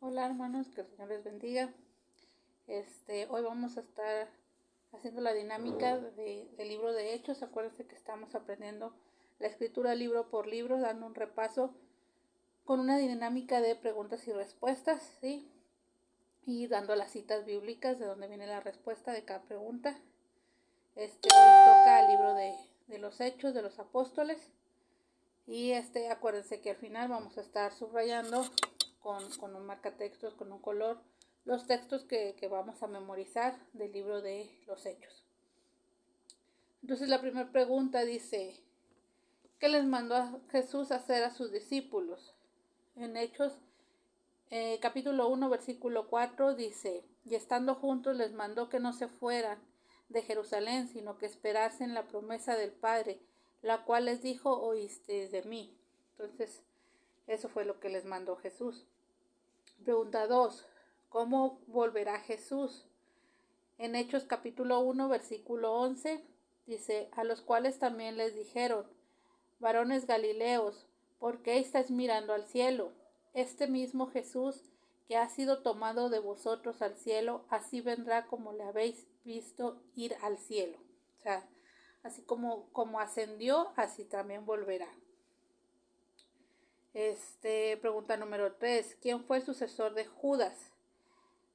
Hola hermanos, que el Señor les bendiga. Hoy vamos a estar haciendo la dinámica del libro de Hechos. Acuérdense que estamos aprendiendo la escritura libro por libro, dando un repaso con una dinámica de preguntas y respuestas, ¿sí? Y dando las citas bíblicas de donde viene la respuesta de cada pregunta. Hoy toca el libro de los Hechos de los Apóstoles. Y acuérdense que al final vamos a estar subrayando con un marcatextos, con un color, los textos que vamos a memorizar del libro de los Hechos. Entonces la primera pregunta dice, ¿qué les mandó a Jesús hacer a sus discípulos? En Hechos capítulo 1 versículo 4 dice, y estando juntos les mandó que no se fueran de Jerusalén, sino que esperasen la promesa del Padre, la cual les dijo, oísteis de mí. Entonces, eso fue lo que les mandó Jesús. Pregunta 2. ¿Cómo volverá Jesús? En Hechos capítulo 1, versículo 11, dice, a los cuales también les dijeron, varones galileos, ¿por qué estáis mirando al cielo? Este mismo Jesús que ha sido tomado de vosotros al cielo, así vendrá como le habéis visto ir al cielo. O sea, así como ascendió, así también volverá. Pregunta número 3. ¿Quién fue el sucesor de Judas?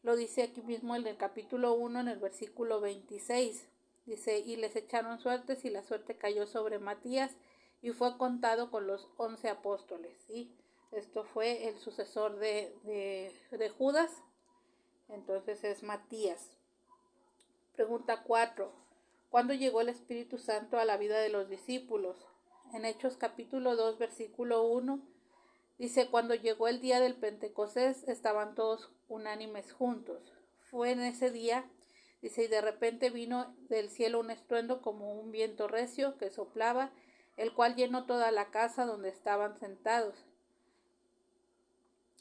Lo dice aquí mismo en el capítulo 1, en el versículo 26. Dice, y les echaron suertes y la suerte cayó sobre Matías y fue contado con los 11 apóstoles. ¿Sí? Esto fue el sucesor de Judas. Entonces es Matías. Pregunta 4. ¿Cuándo llegó el Espíritu Santo a la vida de los discípulos? En Hechos capítulo 2, versículo 1. Dice, cuando llegó el día del Pentecostés, estaban todos unánimes juntos. Fue en ese día, dice, y de repente vino del cielo un estruendo como un viento recio que soplaba, el cual llenó toda la casa donde estaban sentados.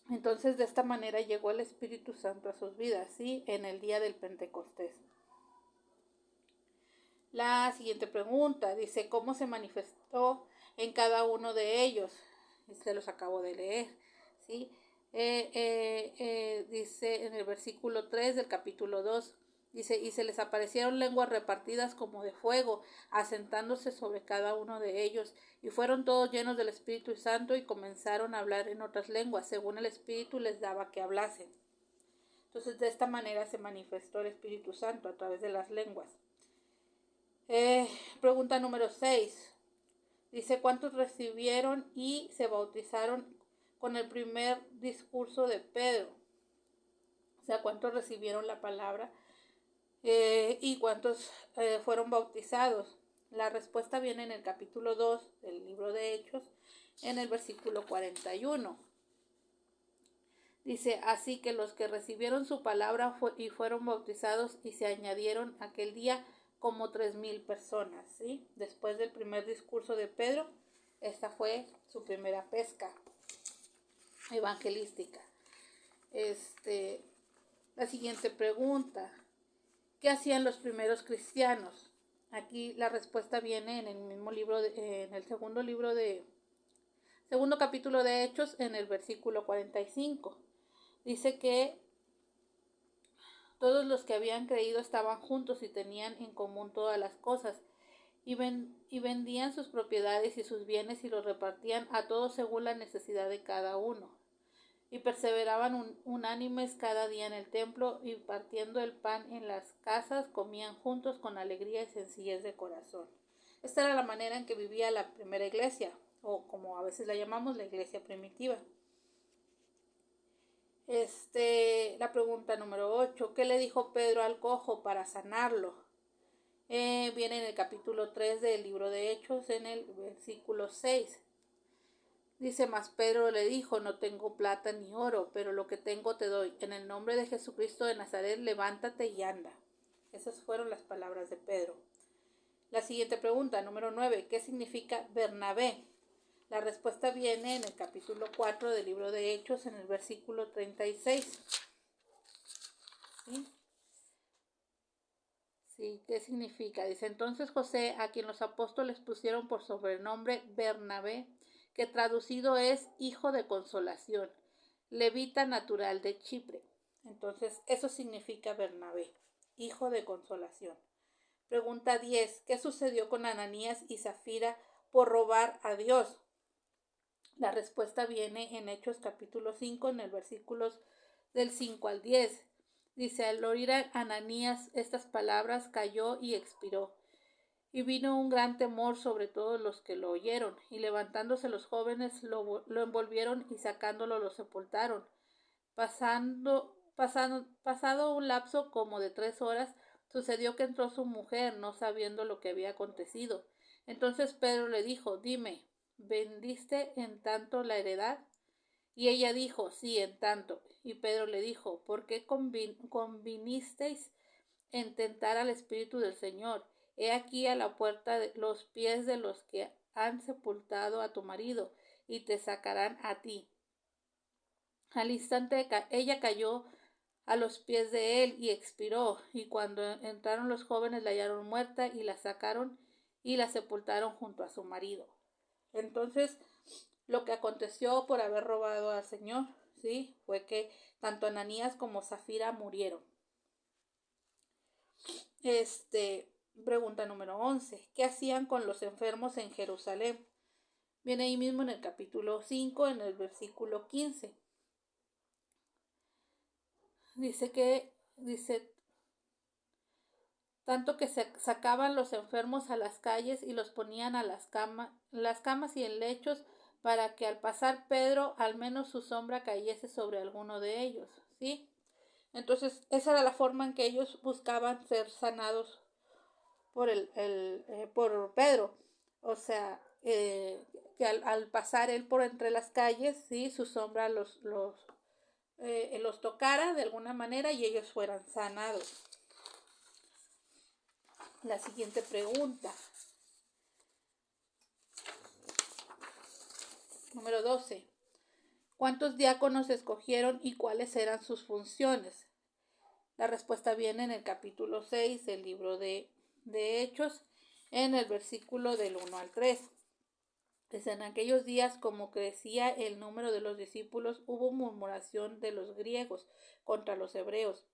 Entonces, de esta manera llegó el Espíritu Santo a sus vidas, ¿sí? En el día del Pentecostés. La siguiente pregunta, dice, ¿cómo se manifestó en cada uno de ellos? Se los acabo de leer, ¿sí? Dice en el versículo 3 del capítulo 2, dice, y se les aparecieron lenguas repartidas como de fuego, asentándose sobre cada uno de ellos, y fueron todos llenos del Espíritu Santo y comenzaron a hablar en otras lenguas, según el Espíritu les daba que hablasen. Entonces, de esta manera se manifestó el Espíritu Santo a través de las lenguas. Pregunta número 6. Dice, ¿cuántos recibieron y se bautizaron con el primer discurso de Pedro? O sea, ¿cuántos recibieron la palabra y cuántos fueron bautizados? La respuesta viene en el capítulo 2 del libro de Hechos, en el versículo 41. Dice, así que los que recibieron su palabra y fueron bautizados y se añadieron aquel día como 3,000 personas, ¿sí? Después del primer discurso de Pedro, esta fue su primera pesca evangelística. La siguiente pregunta, ¿qué hacían los primeros cristianos? Aquí la respuesta viene en el mismo libro, en el segundo capítulo de Hechos, en el versículo 45. Dice que todos los que habían creído estaban juntos y tenían en común todas las cosas, y vendían sus propiedades y sus bienes y los repartían a todos según la necesidad de cada uno. Y perseveraban unánimes cada día en el templo, y partiendo el pan en las casas, comían juntos con alegría y sencillez de corazón. Esta era la manera en que vivía la primera iglesia, o como a veces la llamamos, la iglesia primitiva. La pregunta número 8. ¿Qué le dijo Pedro al cojo para sanarlo? Viene en el capítulo 3 del libro de Hechos, en el versículo 6. Dice, mas Pedro le dijo, no tengo plata ni oro, pero lo que tengo te doy. En el nombre de Jesucristo de Nazaret, levántate y anda. Esas fueron las palabras de Pedro. La siguiente pregunta, número 9. ¿Qué significa Bernabé? La respuesta viene en el capítulo 4 del libro de Hechos, en el versículo 36. ¿Sí? ¿Qué significa? Dice, entonces José, a quien los apóstoles pusieron por sobrenombre Bernabé, que traducido es hijo de consolación, levita natural de Chipre. Entonces, eso significa Bernabé, hijo de consolación. Pregunta 10. ¿Qué sucedió con Ananías y Zafira por robar a Dios? La respuesta viene en Hechos capítulo 5, en el versículos del 5 al 10. Dice, al oír a Ananías estas palabras, cayó y expiró. Y vino un gran temor sobre todos los que lo oyeron, y levantándose los jóvenes lo envolvieron y sacándolo lo sepultaron. Pasado un lapso como de 3 horas, sucedió que entró su mujer, no sabiendo lo que había acontecido. Entonces Pedro le dijo, dime, ¿vendiste en tanto la heredad? Y ella dijo, sí, en tanto. Y Pedro le dijo, ¿por qué convinisteis en tentar al Espíritu del Señor? He aquí a la puerta los pies de los que han sepultado a tu marido, y te sacarán a ti. Al instante ella cayó a los pies de él y expiró, y cuando entraron los jóvenes la hallaron muerta y la sacaron y la sepultaron junto a su marido. Entonces, lo que aconteció por haber robado al Señor, ¿sí? Fue que tanto Ananías como Zafira murieron. Pregunta número 11. ¿Qué hacían con los enfermos en Jerusalén? Viene ahí mismo en el capítulo 5, en el versículo 15. Dice, tanto que se sacaban los enfermos a las calles y los ponían a las camas y en lechos, para que al pasar Pedro al menos su sombra cayese sobre alguno de ellos, ¿sí? Entonces esa era la forma en que ellos buscaban ser sanados por Pedro. O sea, que al pasar él por entre las calles, ¿sí? Su sombra los tocara de alguna manera y ellos fueran sanados. La siguiente pregunta. Número 12. ¿Cuántos diáconos escogieron y cuáles eran sus funciones? La respuesta viene en el capítulo 6 del libro de Hechos, en el versículo del 1 al 3. Desde en aquellos días, como crecía el número de los discípulos, hubo murmuración de los griegos contra los hebreos,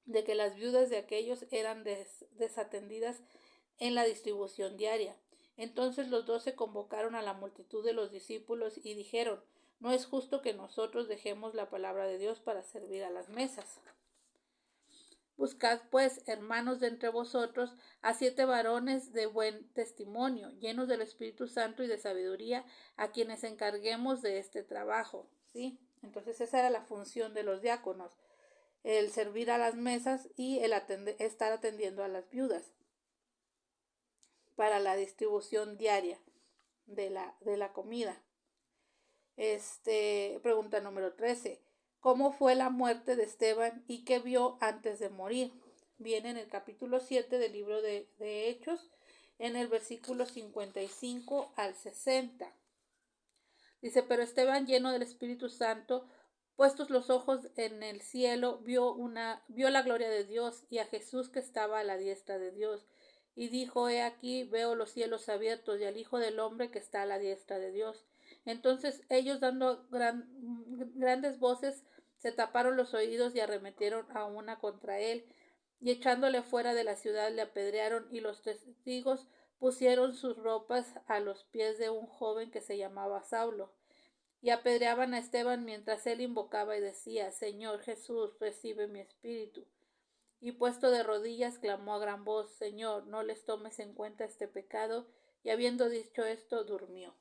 de que las viudas de aquellos eran desatendidas en la distribución diaria. Entonces los 12 convocaron a la multitud de los discípulos y dijeron, no es justo que nosotros dejemos la palabra de Dios para servir a las mesas. Buscad pues, hermanos, de entre vosotros a 7 varones de buen testimonio, llenos del Espíritu Santo y de sabiduría, a quienes encarguemos de este trabajo, ¿sí? Entonces esa era la función de los diáconos, el servir a las mesas y el estar atendiendo a las viudas para la distribución diaria de la comida. Pregunta número 13. ¿Cómo fue la muerte de Esteban y qué vio antes de morir? Viene en el capítulo 7 del libro de Hechos, en el versículo 55 al 60. Dice, pero Esteban, lleno del Espíritu Santo, puestos los ojos en el cielo, vio la gloria de Dios y a Jesús que estaba a la diestra de Dios. Y dijo, he aquí, veo los cielos abiertos y al Hijo del Hombre que está a la diestra de Dios. Entonces ellos, dando grandes voces, se taparon los oídos y arremetieron a una contra él, y echándole fuera de la ciudad le apedrearon, y los testigos pusieron sus ropas a los pies de un joven que se llamaba Saulo, y apedreaban a Esteban mientras él invocaba y decía, Señor Jesús, recibe mi espíritu. Y puesto de rodillas clamó a gran voz, Señor, no les tomes en cuenta este pecado, y habiendo dicho esto, durmió.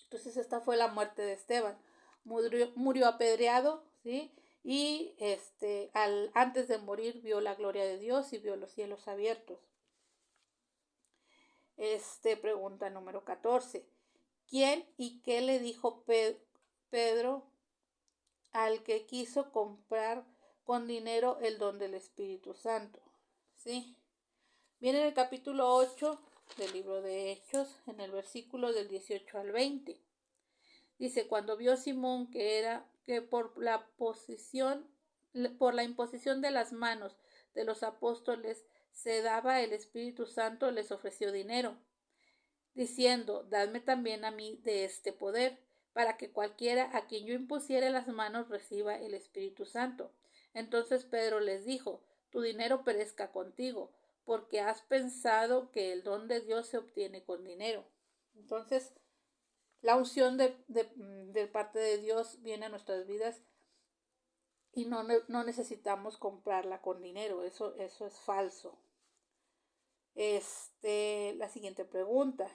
Entonces esta fue la muerte de Esteban. Murió apedreado, ¿sí? Y antes de morir vio la gloria de Dios y vio los cielos abiertos. Pregunta número 14. ¿Quién y qué le dijo Pedro al que quiso comprar con dinero el don del Espíritu Santo? ¿Sí? Viene en el capítulo 8 del libro de Hechos, en el versículo del 18 al 20. Dice, cuando vio Simón que por la imposición de las manos de los apóstoles se daba el Espíritu Santo, les ofreció dinero, diciendo, dadme también a mí de este poder, para que cualquiera a quien yo impusiere las manos reciba el Espíritu Santo. Entonces Pedro les dijo: tu dinero perezca contigo, porque has pensado que el don de Dios se obtiene con dinero. Entonces, la unción de parte de Dios viene a nuestras vidas y no necesitamos comprarla con dinero. Eso es falso. La siguiente pregunta: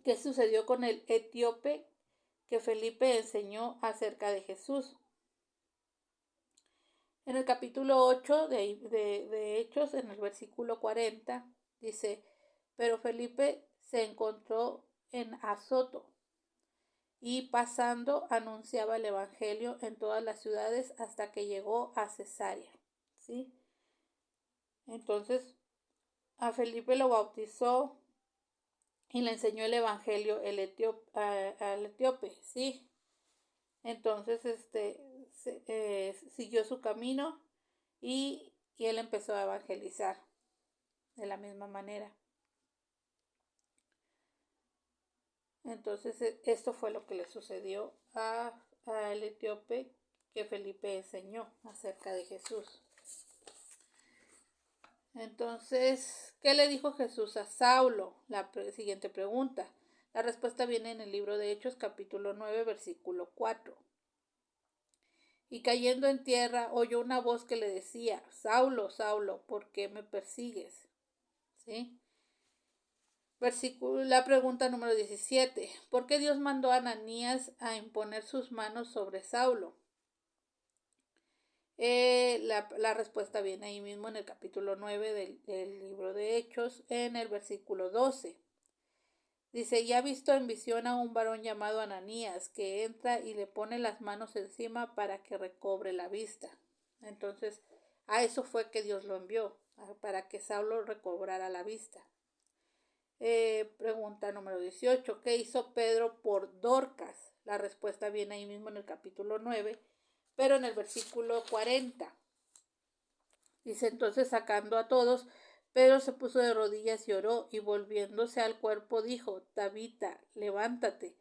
¿qué sucedió con el etíope que Felipe enseñó acerca de Jesús? En el capítulo 8 de Hechos, en el versículo 40, dice: pero Felipe se encontró en Azoto y pasando anunciaba el evangelio en todas las ciudades hasta que llegó a Cesarea. ¿Sí? Entonces a Felipe lo bautizó y le enseñó el evangelio al etíope. ¿Sí? Entonces siguió su camino y él empezó a evangelizar de la misma manera. Entonces esto fue lo que le sucedió al etíope que Felipe enseñó acerca de Jesús. Entonces, ¿qué le dijo Jesús a Saulo? La siguiente pregunta. La respuesta viene en el libro de Hechos, capítulo 9, versículo 4. Y cayendo en tierra, oyó una voz que le decía: Saulo, Saulo, ¿por qué me persigues? ¿Sí? La pregunta número 17. ¿Por qué Dios mandó a Ananías a imponer sus manos sobre Saulo? La respuesta viene ahí mismo en el capítulo 9 del libro de Hechos, en el versículo 12. Dice: y ha visto en visión a un varón llamado Ananías, que entra y le pone las manos encima para que recobre la vista. Entonces, a eso fue que Dios lo envió, para que Saulo recobrara la vista. Pregunta número 18. ¿Qué hizo Pedro por Dorcas? La respuesta viene ahí mismo en el capítulo 9, pero en el versículo 40. Dice: entonces, sacando a todos, Pedro se puso de rodillas y oró, y volviéndose al cuerpo dijo: Tabita, levántate.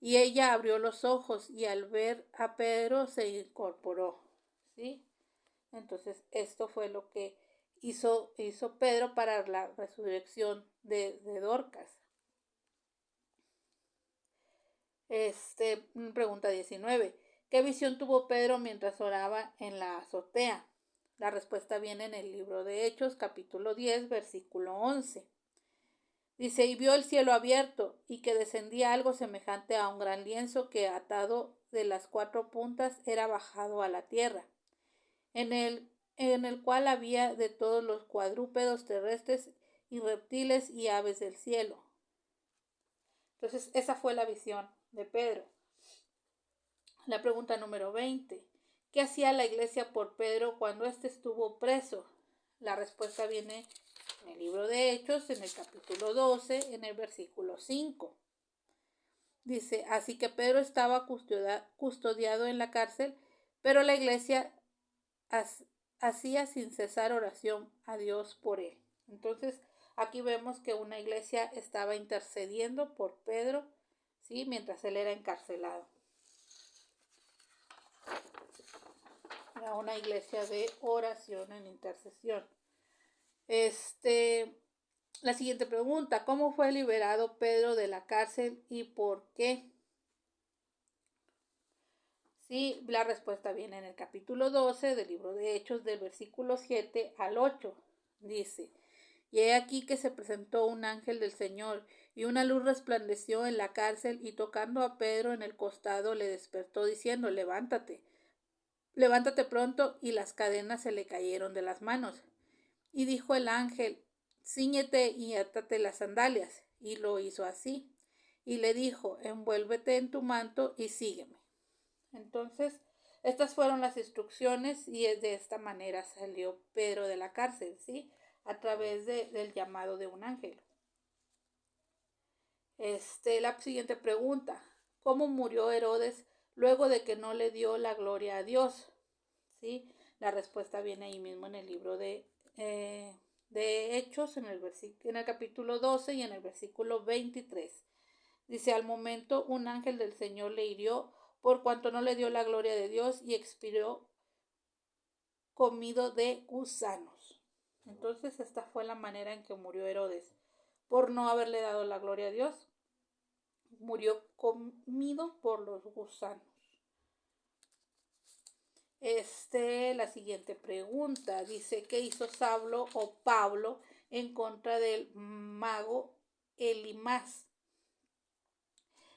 Y ella abrió los ojos, y al ver a Pedro se incorporó. ¿Sí? Entonces, esto fue lo que hizo Pedro para la resurrección de Dorcas. Pregunta 19. ¿Qué visión tuvo Pedro mientras oraba en la azotea? La respuesta viene en el libro de Hechos, capítulo 10, versículo 11. Dice: y vio el cielo abierto, y que descendía algo semejante a un gran lienzo que, atado de las 4 puntas, era bajado a la tierra, en el cual había de todos los cuadrúpedos terrestres y reptiles y aves del cielo. Entonces, esa fue la visión de Pedro. La pregunta número 20. ¿Qué hacía la iglesia por Pedro cuando éste estuvo preso? La respuesta viene en el libro de Hechos, en el capítulo 12, en el versículo 5. Dice: así que Pedro estaba custodiado en la cárcel, pero la iglesia hacía sin cesar oración a Dios por él. Entonces, aquí vemos que una iglesia estaba intercediendo por Pedro, ¿sí?, mientras él era encarcelado. Era una iglesia de oración en intercesión. La siguiente pregunta: ¿cómo fue liberado Pedro de la cárcel y por qué? Sí, la respuesta viene en el capítulo 12 del libro de Hechos, del versículo 7 al 8. Dice: y he aquí que se presentó un ángel del Señor, y una luz resplandeció en la cárcel, y tocando a Pedro en el costado le despertó, diciendo: levántate pronto, y las cadenas se le cayeron de las manos. Y dijo el ángel: cíñete y átate las sandalias. Y lo hizo así. Y le dijo: envuélvete en tu manto y sígueme. Entonces, estas fueron las instrucciones, y de esta manera salió Pedro de la cárcel, ¿sí?, a través del llamado de un ángel. La siguiente pregunta: ¿cómo murió Herodes luego de que no le dio la gloria a Dios? ¿Sí? La respuesta viene ahí mismo en el libro de Hechos, en el capítulo 12 y en el versículo 23. Dice, al momento un ángel del Señor le hirió por cuanto no le dio la gloria de Dios y expiró comido de gusanos. Entonces esta fue la manera en que murió Herodes, por no haberle dado la gloria a Dios. Murió comido por los gusanos. La siguiente pregunta dice, ¿qué hizo Saulo o Pablo en contra del mago Elimas?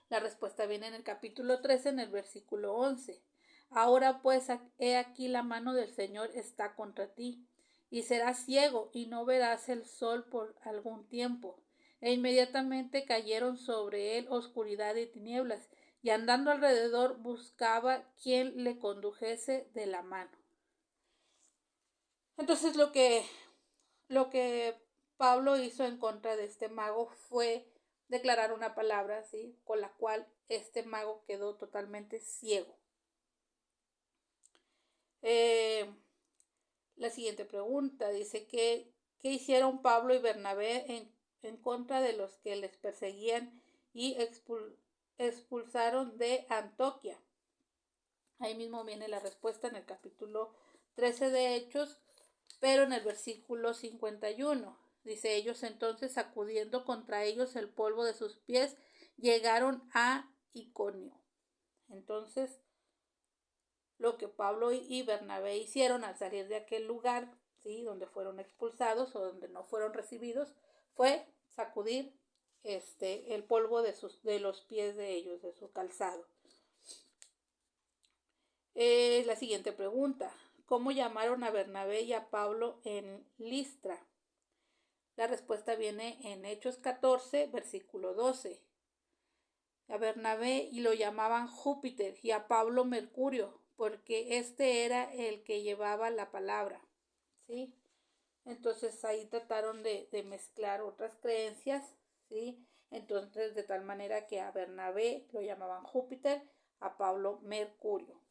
La respuesta viene en el capítulo 13, en el versículo 11. Ahora pues, he aquí la mano del Señor está contra ti, y serás ciego, y no verás el sol por algún tiempo. E inmediatamente cayeron sobre él oscuridad y tinieblas, y andando alrededor buscaba quien le condujese de la mano. Entonces lo que Pablo hizo en contra de este mago fue declarar una palabra, ¿sí?, con la cual este mago quedó totalmente ciego. La siguiente pregunta dice, ¿qué hicieron Pablo y Bernabé en contra de los que les perseguían y expulsaron de Antioquía? Ahí mismo viene la respuesta en el capítulo 13 de Hechos, pero en el versículo 51. Dice, ellos entonces, sacudiendo contra ellos el polvo de sus pies, llegaron a Iconio. Entonces, lo que Pablo y Bernabé hicieron al salir de aquel lugar, ¿sí?, donde fueron expulsados o donde no fueron recibidos, fue sacudir el polvo de los pies de ellos, de su calzado. La siguiente pregunta, ¿cómo llamaron a Bernabé y a Pablo en Listra? La respuesta viene en Hechos 14, versículo 12. A Bernabé y lo llamaban Júpiter y a Pablo Mercurio, porque este era el que llevaba la palabra, ¿sí? Entonces ahí trataron de mezclar otras creencias, ¿sí? Entonces de tal manera que a Bernabé lo llamaban Júpiter, a Pablo Mercurio,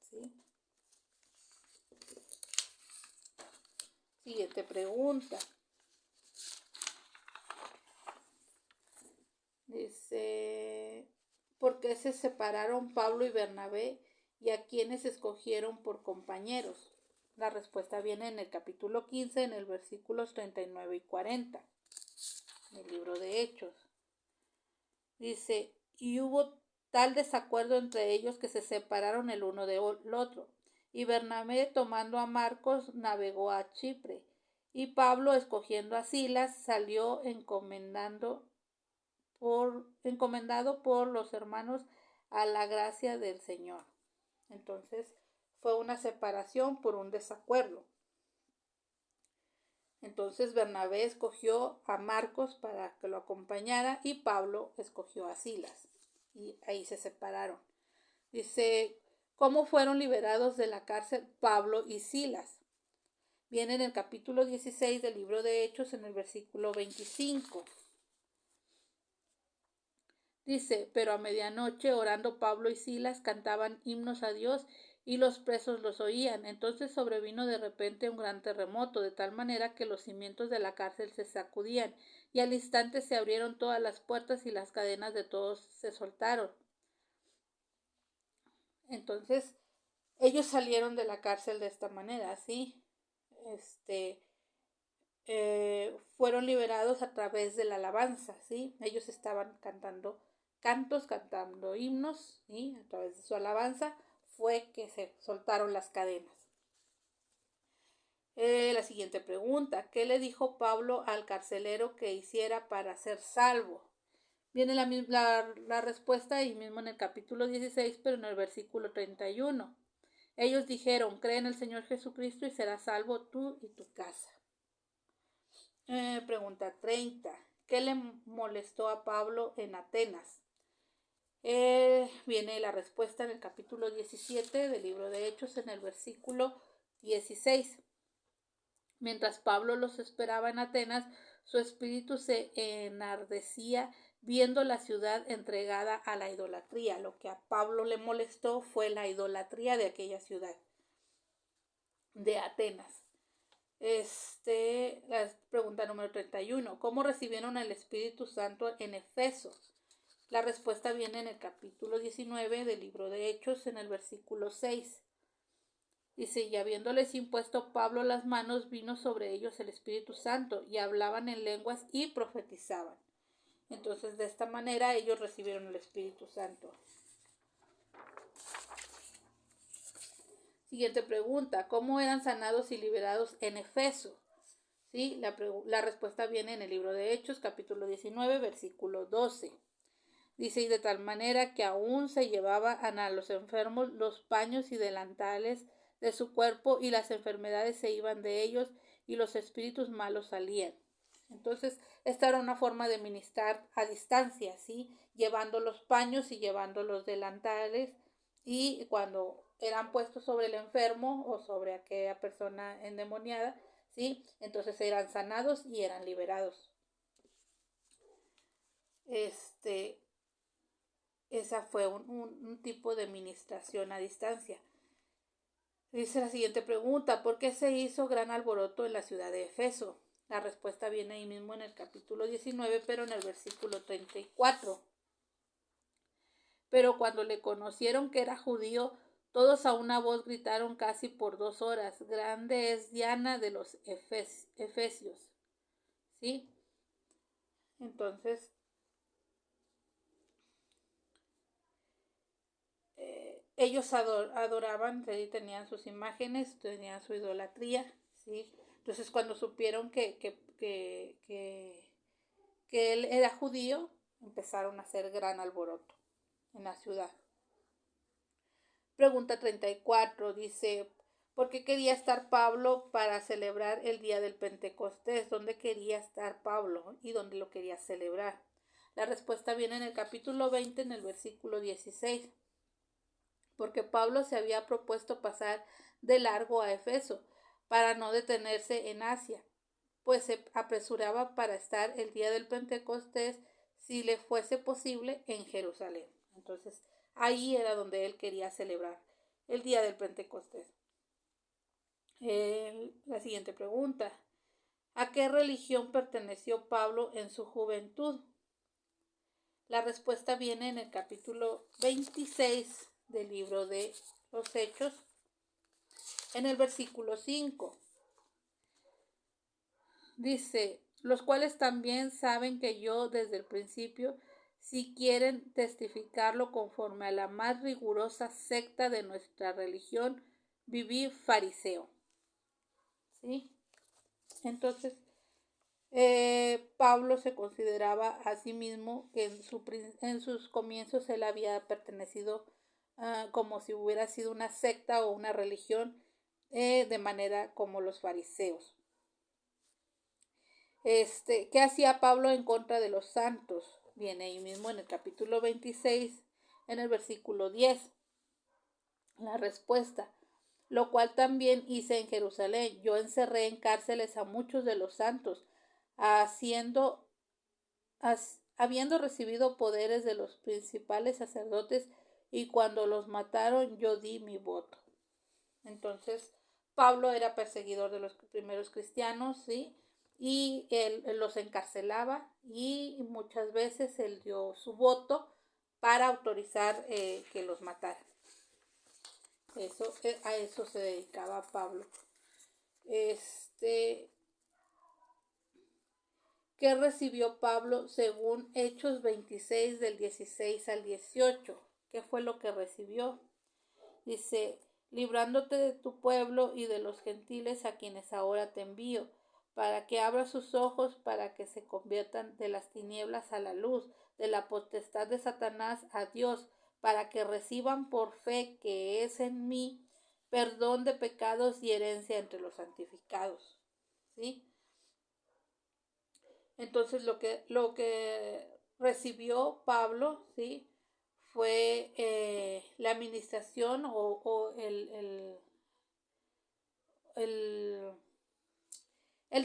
¿sí? Siguiente pregunta. Dice, ¿por qué se separaron Pablo y Bernabé y a quienes escogieron por compañeros? La respuesta viene en el capítulo 15, en el versículos 39 y 40, del libro de Hechos. Dice, y hubo tal desacuerdo entre ellos que se separaron el uno del otro. Y Bernabé, tomando a Marcos, navegó a Chipre. Y Pablo, escogiendo a Silas, salió encomendado por los hermanos a la gracia del Señor. Entonces fue una separación por un desacuerdo. Entonces Bernabé escogió a Marcos para que lo acompañara y Pablo escogió a Silas. Y ahí se separaron. Dice, ¿cómo fueron liberados de la cárcel Pablo y Silas? Viene en el capítulo 16 del libro de Hechos, en el versículo 25. Dice, pero a medianoche, orando Pablo y Silas, cantaban himnos a Dios y los presos los oían. Entonces sobrevino de repente un gran terremoto, de tal manera que los cimientos de la cárcel se sacudían, y al instante se abrieron todas las puertas y las cadenas de todos se soltaron. Entonces ellos salieron de la cárcel de esta manera, ¿sí? Fueron liberados a través de la alabanza, ¿sí? Ellos estaban cantando cantos, cantando himnos, y a través de su alabanza fue que se soltaron las cadenas. La siguiente pregunta, ¿qué le dijo Pablo al carcelero que hiciera para ser salvo? Viene la respuesta ahí mismo en el capítulo 16, pero en el versículo 31. Ellos dijeron, cree en el Señor Jesucristo y serás salvo tú y tu casa. Pregunta 30. ¿Qué le molestó a Pablo en Atenas? Viene la respuesta en el capítulo 17 del libro de Hechos, en el versículo 16. Mientras Pablo los esperaba en Atenas, su espíritu se enardecía viendo la ciudad entregada a la idolatría. Lo que a Pablo le molestó fue la idolatría de aquella ciudad, de Atenas. La pregunta número 31. ¿Cómo recibieron el Espíritu Santo en Efeso? La respuesta viene en el capítulo 19 del libro de Hechos, en el versículo 6. Dice, y habiéndoles impuesto Pablo las manos, vino sobre ellos el Espíritu Santo, y hablaban en lenguas y profetizaban. Entonces, de esta manera ellos recibieron el Espíritu Santo. Siguiente pregunta, ¿cómo eran sanados y liberados en Efeso? ¿Sí? La respuesta viene en el libro de Hechos, capítulo 19, versículo 12. Dice, y de tal manera que aún se llevaban a los enfermos los paños y delantales de su cuerpo, y las enfermedades se iban de ellos, y los espíritus malos salían. Entonces, esta era una forma de ministrar a distancia, ¿sí? Llevando los paños y llevando los delantales, y cuando eran puestos sobre el enfermo o sobre aquella persona endemoniada, ¿sí? Entonces eran sanados y eran liberados. Esa fue un tipo de ministración a distancia. Dice la siguiente pregunta, ¿por qué se hizo gran alboroto en la ciudad de Efeso? La respuesta viene ahí mismo en el capítulo 19, pero en el versículo 34. Pero cuando le conocieron que era judío, todos a una voz gritaron casi por 2 horas, grande es Diana de los Efesios. ¿Sí? Entonces, ellos adoraban, ¿sí? Tenían sus imágenes, tenían su idolatría, ¿sí? Entonces, cuando supieron que él era judío, empezaron a hacer gran alboroto en la ciudad. Pregunta 34, dice, ¿por qué quería estar Pablo para celebrar el día del Pentecostés? ¿Dónde quería estar Pablo y dónde lo quería celebrar? La respuesta viene en el capítulo 20, en el versículo 16. Porque Pablo se había propuesto pasar de largo a Efeso para no detenerse en Asia, pues se apresuraba para estar el día del Pentecostés, si le fuese posible, en Jerusalén. Entonces, ahí era donde él quería celebrar el día del Pentecostés. La siguiente pregunta, ¿a qué religión perteneció Pablo en su juventud? La respuesta viene en el capítulo 26 del libro de los Hechos, en el versículo 5. Dice, los cuales también saben que yo desde el principio, si quieren testificarlo conforme a la más rigurosa secta de nuestra religión, viví fariseo. ¿Sí? Entonces, Pablo se consideraba a sí mismo que en sus comienzos él había pertenecido como si hubiera sido una secta o una religión, de manera como los fariseos. ¿Qué hacía Pablo en contra de los santos? Viene ahí mismo en el capítulo 26, en el versículo 10. La respuesta, lo cual también hice en Jerusalén. Yo encerré en cárceles a muchos de los santos, habiendo recibido poderes de los principales sacerdotes, y cuando los mataron yo di mi voto. Entonces, Pablo era perseguidor de los primeros cristianos, ¿sí? Y él los encarcelaba, y muchas veces él dio su voto para autorizar que los mataran. A eso se dedicaba Pablo. ¿Qué recibió Pablo según Hechos 26 del 16 al 18? ¿Qué fue lo que recibió? Dice, librándote de tu pueblo y de los gentiles a quienes ahora te envío, para que abra sus ojos, para que se conviertan de las tinieblas a la luz, de la potestad de Satanás a Dios, para que reciban por fe que es en mí perdón de pecados y herencia entre los santificados. ¿Sí? Entonces lo que recibió Pablo, ¿sí?, fue la administración o el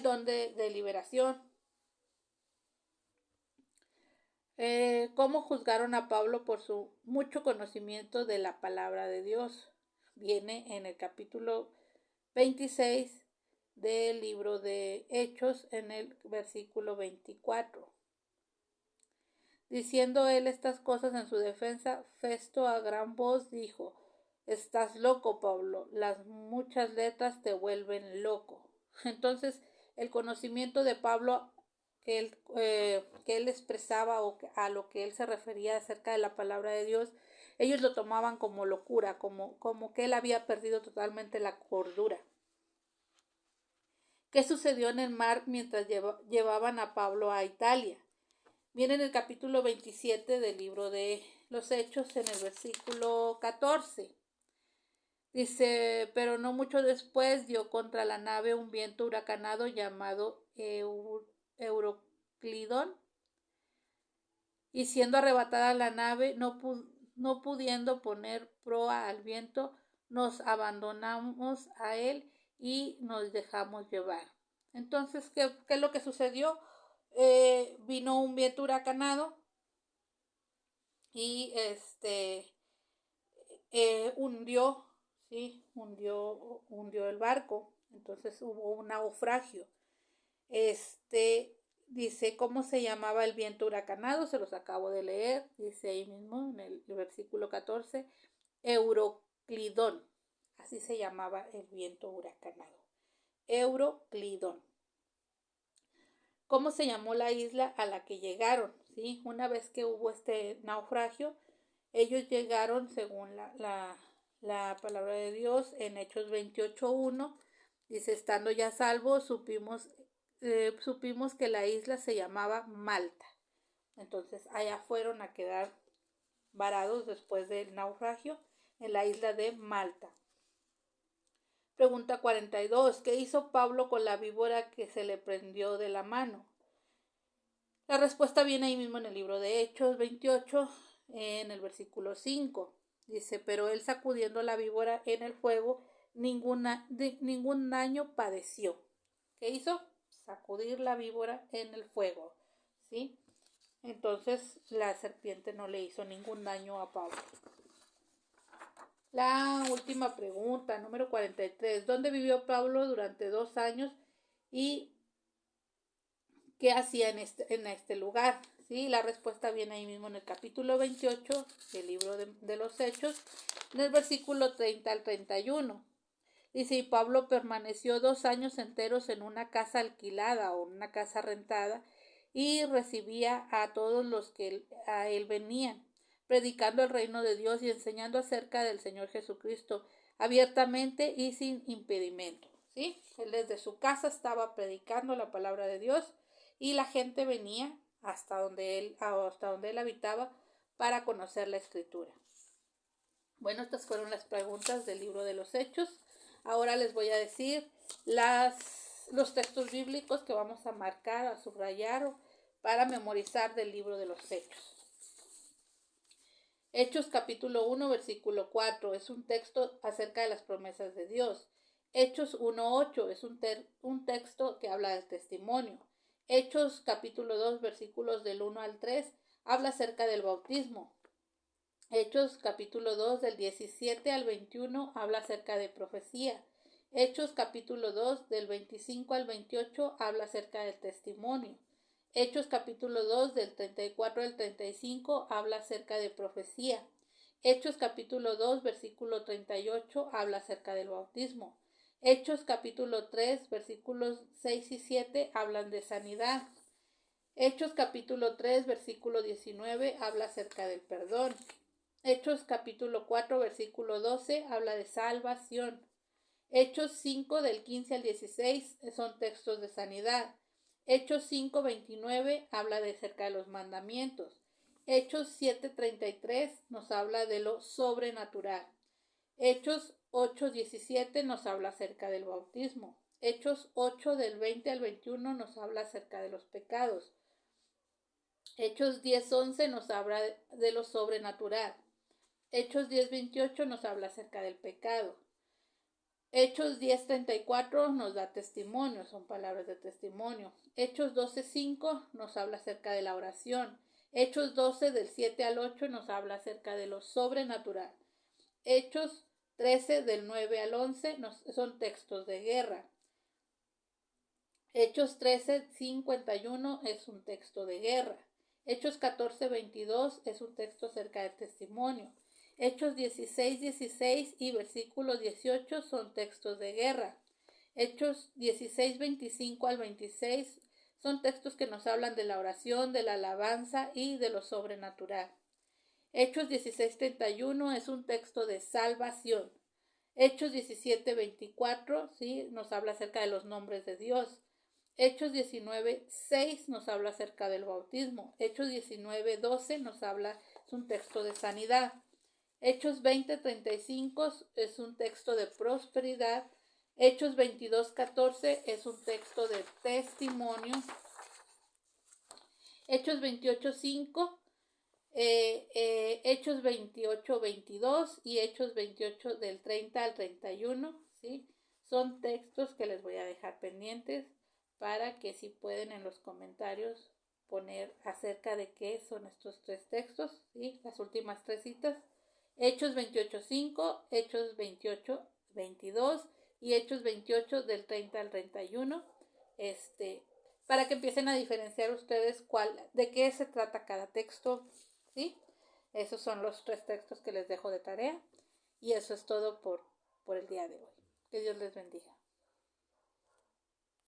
don de liberación. ¿Cómo juzgaron a Pablo por su mucho conocimiento de la palabra de Dios? Viene en el capítulo 26 del libro de Hechos, en el versículo 24. Diciendo él estas cosas en su defensa, Festo a gran voz dijo: Estás loco, Pablo, las muchas letras te vuelven loco. Entonces, el conocimiento de Pablo que él expresaba o a lo que él se refería acerca de la palabra de Dios, ellos lo tomaban como locura, como que él había perdido totalmente la cordura. ¿Qué sucedió en el mar mientras llevaban a Pablo a Italia? Viene en el capítulo 27 del libro de los Hechos, en el versículo 14. Dice: pero no mucho después dio contra la nave un viento huracanado llamado Euroclidón, y siendo arrebatada la nave, no pudiendo poner proa al viento, nos abandonamos a él y nos dejamos llevar. Entonces, ¿qué es lo que sucedió? Vino un viento huracanado y hundió el barco. Entonces hubo un naufragio. Dice cómo se llamaba el viento huracanado, se los acabo de leer, dice ahí mismo en el versículo 14, Euroclidón, así se llamaba el viento huracanado, Euroclidón. ¿Cómo se llamó la isla a la que llegaron? ¿Sí? Una vez que hubo este naufragio, ellos llegaron, según la palabra de Dios, en Hechos 28:1, dice: estando ya salvos, supimos que la isla se llamaba Malta. Entonces allá fueron a quedar varados después del naufragio en la isla de Malta. Pregunta 42. ¿Qué hizo Pablo con la víbora que se le prendió de la mano? La respuesta viene ahí mismo en el libro de Hechos 28, en el versículo 5. Dice: pero él, sacudiendo la víbora en el fuego, ningún daño padeció. ¿Qué hizo? Sacudir la víbora en el fuego, ¿sí? Entonces la serpiente no le hizo ningún daño a Pablo. La última pregunta, número 43. ¿Dónde vivió Pablo durante 2 años y qué hacía en este lugar? ¿Sí? La respuesta viene ahí mismo en el capítulo 28 del libro de los Hechos, en el versículo 30 al 31. Dice: y Pablo permaneció 2 años enteros en una casa alquilada o una casa rentada, y recibía a todos los que a él venían, predicando el reino de Dios y enseñando acerca del Señor Jesucristo abiertamente y sin impedimento. ¿Sí? Él desde su casa estaba predicando la palabra de Dios y la gente venía hasta donde él habitaba para conocer la Escritura. Bueno, estas fueron las preguntas del libro de los Hechos. Ahora les voy a decir los textos bíblicos que vamos a marcar, a subrayar para memorizar del libro de los Hechos. Hechos capítulo 1, versículo 4 es un texto acerca de las promesas de Dios. Hechos 1:8 es un texto que habla del testimonio. Hechos capítulo 2, versículos del 1 al 3 habla acerca del bautismo. Hechos capítulo 2 del 17 al 21 habla acerca de profecía. Hechos capítulo 2 del 25 al 28 habla acerca del testimonio. Hechos capítulo 2 del 34 al 35 habla acerca de profecía. Hechos capítulo 2 versículo 38 habla acerca del bautismo. Hechos capítulo 3 versículos 6 y 7 hablan de sanidad. Hechos capítulo 3 versículo 19 habla acerca del perdón. Hechos capítulo 4 versículo 12 habla de salvación. Hechos 5 del 15 al 16 son textos de sanidad. Hechos 5:29 habla de acerca de los mandamientos. Hechos 7:33 nos habla de lo sobrenatural. Hechos 8:17 nos habla acerca del bautismo. Hechos 8 del 20 al 21 nos habla acerca de los pecados. Hechos 10:11 nos habla de lo sobrenatural. Hechos 10:28 nos habla acerca del pecado. Hechos 10:34 nos da testimonio, son palabras de testimonio. Hechos 12:5 nos habla acerca de la oración. Hechos 12 del 7 al 8 nos habla acerca de lo sobrenatural. Hechos 13 del 9 al 11 son textos de guerra. Hechos 13:51 es un texto de guerra. Hechos 14:22 es un texto acerca de testimonio. Hechos 16:16 y versículo 18 son textos de guerra. Hechos 16:25 al 26 son textos que nos hablan de la oración, de la alabanza y de lo sobrenatural. Hechos 16:31 es un texto de salvación. Hechos 17:24, ¿sí? Nos habla acerca de los nombres de Dios. Hechos 19:6 nos habla acerca del bautismo. Hechos 19:12 nos habla, es un texto de sanidad. Hechos 20:35 es un texto de prosperidad. Hechos 22:14 es un texto de testimonio. Hechos 28:5, Hechos 28:22 y Hechos 28 del 30 al 31, ¿sí? Son textos que les voy a dejar pendientes para que si pueden en los comentarios poner acerca de qué son estos tres textos, ¿sí? Las últimas tres citas. Hechos 28:5, Hechos 28:22 y Hechos 28 del 30 al 31. Para que empiecen a diferenciar ustedes de qué se trata cada texto, ¿sí? Esos son los tres textos que les dejo de tarea. Y eso es todo por el día de hoy. Que Dios les bendiga.